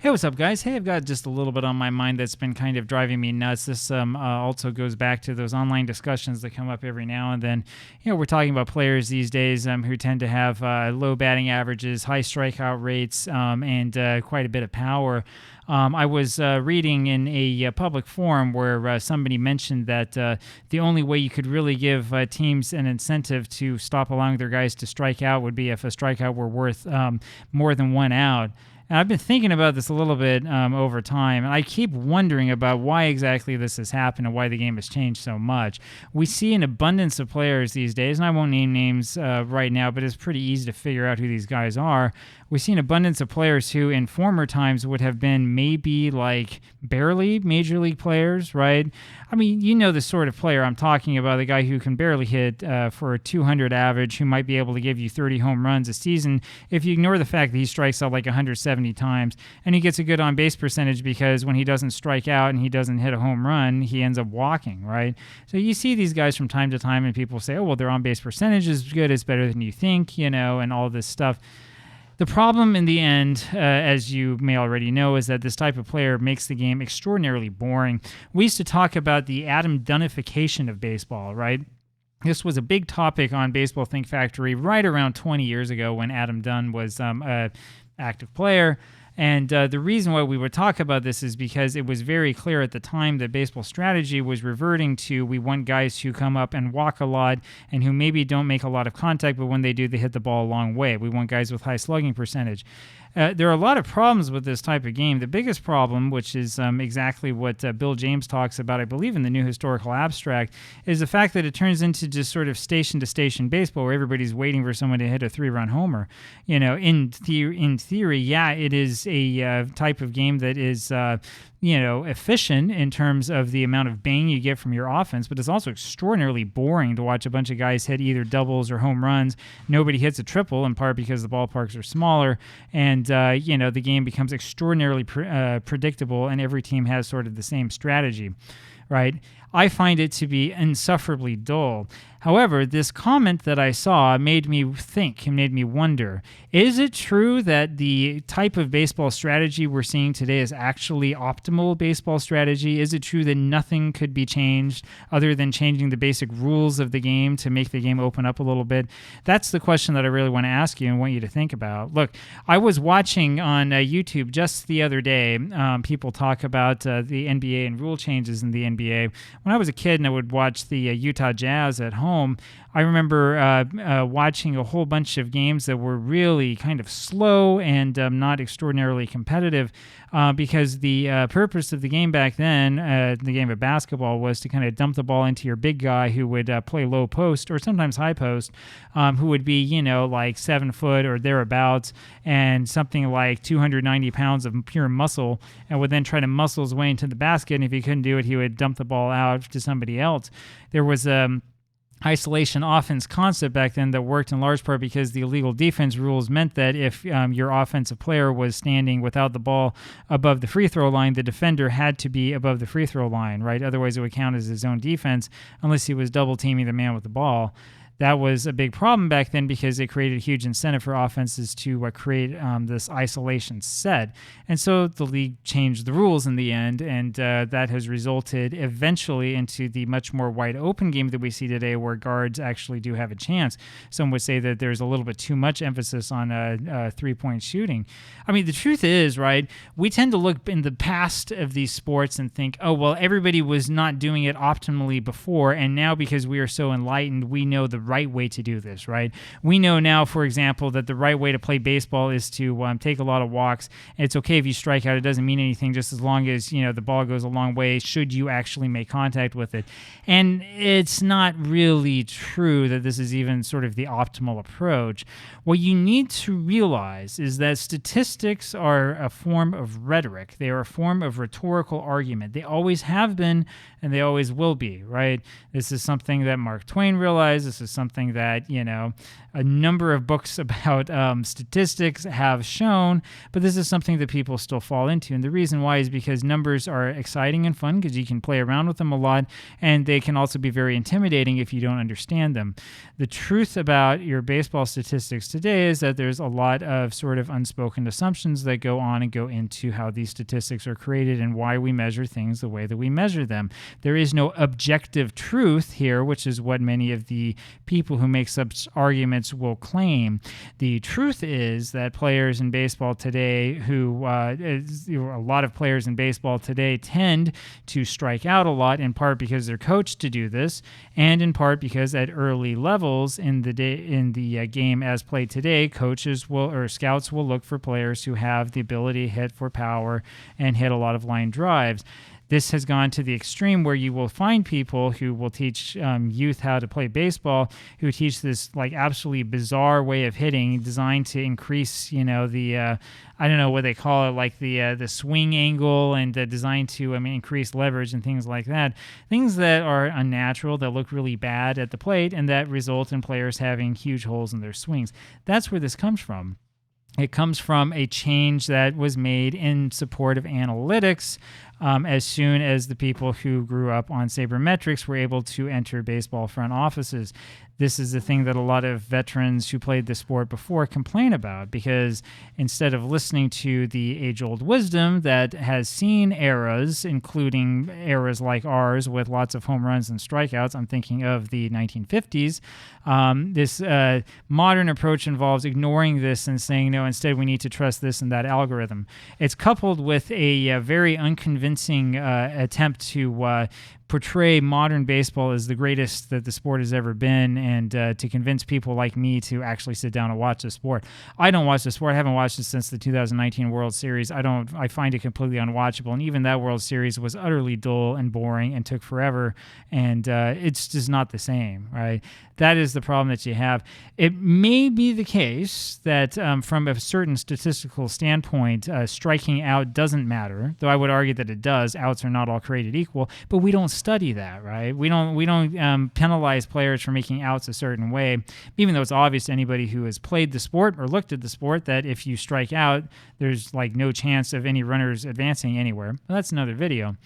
Hey, what's up, guys? Hey, I've got just a little bit on my mind that's been kind of driving me nuts. This also goes back to those online discussions that come up every now and then. We're talking about players these days who tend to have low batting averages, high strikeout rates, and quite a bit of power. I was reading in a public forum where somebody mentioned that the only way you could really give teams an incentive to stop allowing their guys to strike out would be if a strikeout were worth more than one out. And I've been thinking about this a little bit over time, and I keep wondering about why exactly this has happened and why the game has changed so much. We see an abundance of players these days, and I won't name names right now, but it's pretty easy to figure out who these guys are. We see an abundance of players who in former times would have been maybe like barely major league players, right? I mean, you know the sort of player I'm talking about, the guy who can barely hit for a 200 average, who might be able to give you 30 home runs a season if you ignore the fact that he strikes out like 170 times, and he gets a good on-base percentage because when he doesn't strike out and he doesn't hit a home run, he ends up walking, right? So you see these guys from time to time, and people say, oh, well, their on-base percentage is good, it's better than you think, and all this stuff. The problem in the end, as you may already know, is that this type of player makes the game extraordinarily boring. We used to talk about the Adam Dunnification of baseball, right? This was a big topic on Baseball Think Factory right around 20 years ago when Adam Dunn was an active player. And the reason why we would talk about this is because it was very clear at the time that baseball strategy was reverting to, we want guys who come up and walk a lot and who maybe don't make a lot of contact, but when they do, they hit the ball a long way. We want guys with high slugging percentage. There are a lot of problems with this type of game. The biggest problem, which is exactly what Bill James talks about, I believe, in the New Historical Abstract, is the fact that it turns into just sort of station-to-station baseball where everybody's waiting for someone to hit a 3-run homer. In theory, yeah, it is a type of game that is efficient in terms of the amount of bang you get from your offense, but it's also extraordinarily boring to watch a bunch of guys hit either doubles or home runs. Nobody hits a triple, in part because the ballparks are smaller, and the game becomes extraordinarily predictable, and every team has sort of the same strategy, right? I find it to be insufferably dull. However, this comment that I saw made me think and made me wonder, is it true that the type of baseball strategy we're seeing today is actually optimal baseball strategy? Is it true that nothing could be changed other than changing the basic rules of the game to make the game open up a little bit? That's the question that I really want to ask you and want you to think about. Look, I was watching on YouTube just the other day, people talk about the NBA and rule changes in the NBA. When I was a kid and I would watch the Utah Jazz at home, I remember watching a whole bunch of games that were really kind of slow and not extraordinarily competitive because the purpose of the game back then, the game of basketball, was to kind of dump the ball into your big guy who would play low post or sometimes high post, who would be, like 7 foot or thereabouts and something like 290 pounds of pure muscle, and would then try to muscle his way into the basket. And if he couldn't do it, he would dump the ball out to somebody else. There was isolation offense concept back then that worked in large part because the illegal defense rules meant that if your offensive player was standing without the ball above the free throw line, the defender had to be above the free throw line, right? Otherwise, it would count as his own defense unless he was double teaming the man with the ball. That was a big problem back then because it created a huge incentive for offenses to create this isolation set. And so the league changed the rules in the end, and that has resulted eventually into the much more wide open game that we see today where guards actually do have a chance. Some would say that there's a little bit too much emphasis on three-point shooting. I mean, the truth is, right, we tend to look in the past of these sports and think, oh, well, everybody was not doing it optimally before, and now because we are so enlightened, we know the right way to do this, right? We know now, for example, that the right way to play baseball is to take a lot of walks. It's okay if you strike out. It doesn't mean anything just as long as, the ball goes a long way should you actually make contact with it. And it's not really true that this is even sort of the optimal approach. What you need to realize is that statistics are a form of rhetoric. They are a form of rhetorical argument. They always have been, and they always will be, right? This is something that Mark Twain realized. This is something that, a number of books about statistics have shown, but this is something that people still fall into. And the reason why is because numbers are exciting and fun because you can play around with them a lot, and they can also be very intimidating if you don't understand them. The truth about your baseball statistics today is that there's a lot of sort of unspoken assumptions that go on and go into how these statistics are created and why we measure things the way that we measure them. There is no objective truth here, which is what many of the people who make such arguments will claim. The truth is that players in baseball today a lot of players in baseball today tend to strike out a lot, in part because they're coached to do this, and in part because at early levels in the game as played today, scouts will look for players who have the ability to hit for power and hit a lot of line drives. This has gone to the extreme where you will find people who will teach youth how to play baseball, who teach this like absolutely bizarre way of hitting designed to increase, the I don't know what they call it, like the swing angle, and designed to increase leverage and things like that. Things that are unnatural, that look really bad at the plate, and that result in players having huge holes in their swings. That's where this comes from. It comes from a change that was made in support of analytics as soon as the people who grew up on sabermetrics were able to enter baseball front offices. This is the thing that a lot of veterans who played the sport before complain about, because instead of listening to the age-old wisdom that has seen eras, including eras like ours with lots of home runs and strikeouts, I'm thinking of the 1950s, this modern approach involves ignoring this and saying, no, instead we need to trust this and that algorithm. It's coupled with a very unconvincing attempt to portray modern baseball as the greatest that the sport has ever been, and to convince people like me to actually sit down and watch the sport. I don't watch the sport. I haven't watched it since the 2019 World Series. I find it completely unwatchable, and even that World Series was utterly dull and boring and took forever, and it's just not the same, right? That is the problem that you have. It may be the case that from a certain statistical standpoint, striking out doesn't matter, though I would argue that it does. Outs are not all created equal, but we don't study that, right? We don't penalize players for making outs a certain way, even though it's obvious to anybody who has played the sport or looked at the sport that if you strike out, there's like no chance of any runners advancing anywhere. Well, that's another video,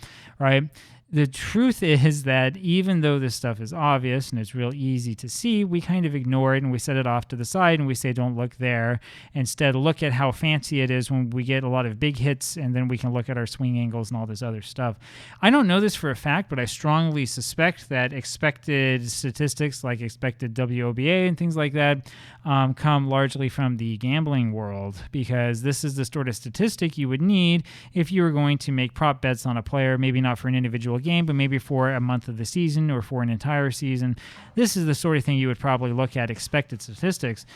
right? The truth is that even though this stuff is obvious and it's real easy to see, we kind of ignore it and we set it off to the side and we say, don't look there. Instead, look at how fancy it is when we get a lot of big hits, and then we can look at our swing angles and all this other stuff. I don't know this for a fact, but I strongly suspect that expected statistics like expected WOBA and things like that come largely from the gambling world, because this is the sort of statistic you would need if you were going to make prop bets on a player, maybe not for an individual game, but maybe for a month of the season or for an entire season. This is the sort of thing you would probably look at expected statistics.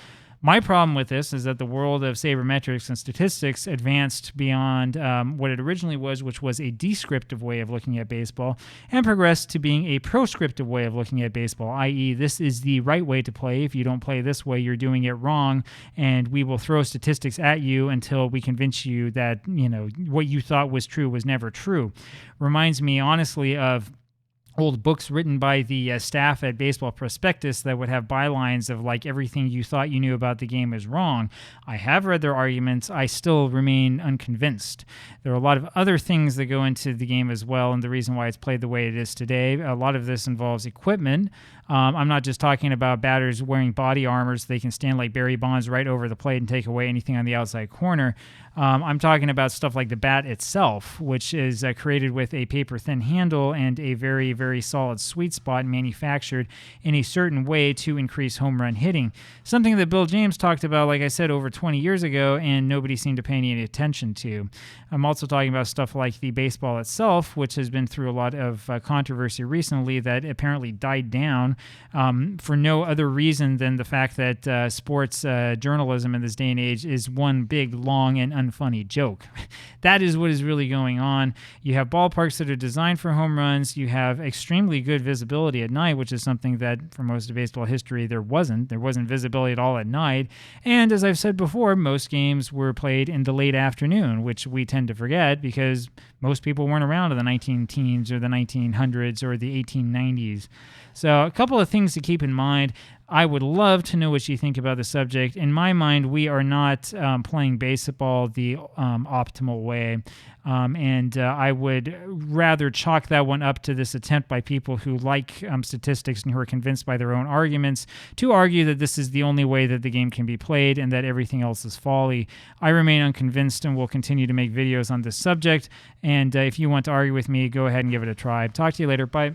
My problem with this is that the world of sabermetrics and statistics advanced beyond what it originally was, which was a descriptive way of looking at baseball, and progressed to being a proscriptive way of looking at baseball, i.e. this is the right way to play. If you don't play this way, you're doing it wrong, and we will throw statistics at you until we convince you that, what you thought was true was never true. Reminds me, honestly, of old books written by the staff at Baseball Prospectus that would have bylines of like everything you thought you knew about the game is wrong. I have read their arguments. I still remain unconvinced. There are a lot of other things that go into the game as well, and the reason why it's played the way it is today. A lot of this involves equipment. I'm not just talking about batters wearing body armor so they can stand like Barry Bonds right over the plate and take away anything on the outside corner. I'm talking about stuff like the bat itself, which is created with a paper-thin handle and a very, very solid sweet spot manufactured in a certain way to increase home run hitting. Something that Bill James talked about, like I said, over 20 years ago, and nobody seemed to pay any attention to. I'm also talking about stuff like the baseball itself, which has been through a lot of controversy recently that apparently died down for no other reason than the fact that sports journalism in this day and age is one big, long, and unfunny joke. That is what is really going on. You have ballparks that are designed for home runs. You have extremely good visibility at night, which is something that for most of baseball history there wasn't. There wasn't visibility at all at night. And as I've said before, most games were played in the late afternoon, which we tend to forget because most people weren't around in the 19-teens or the 1900s or the 1890s. So a couple of things to keep in mind. I would love to know what you think about the subject. In my mind, we are not playing baseball the optimal way. And I would rather chalk that one up to this attempt by people who like statistics and who are convinced by their own arguments to argue that this is the only way that the game can be played and that everything else is folly. I remain unconvinced and will continue to make videos on this subject. And if you want to argue with me, go ahead and give it a try. Talk to you later. Bye.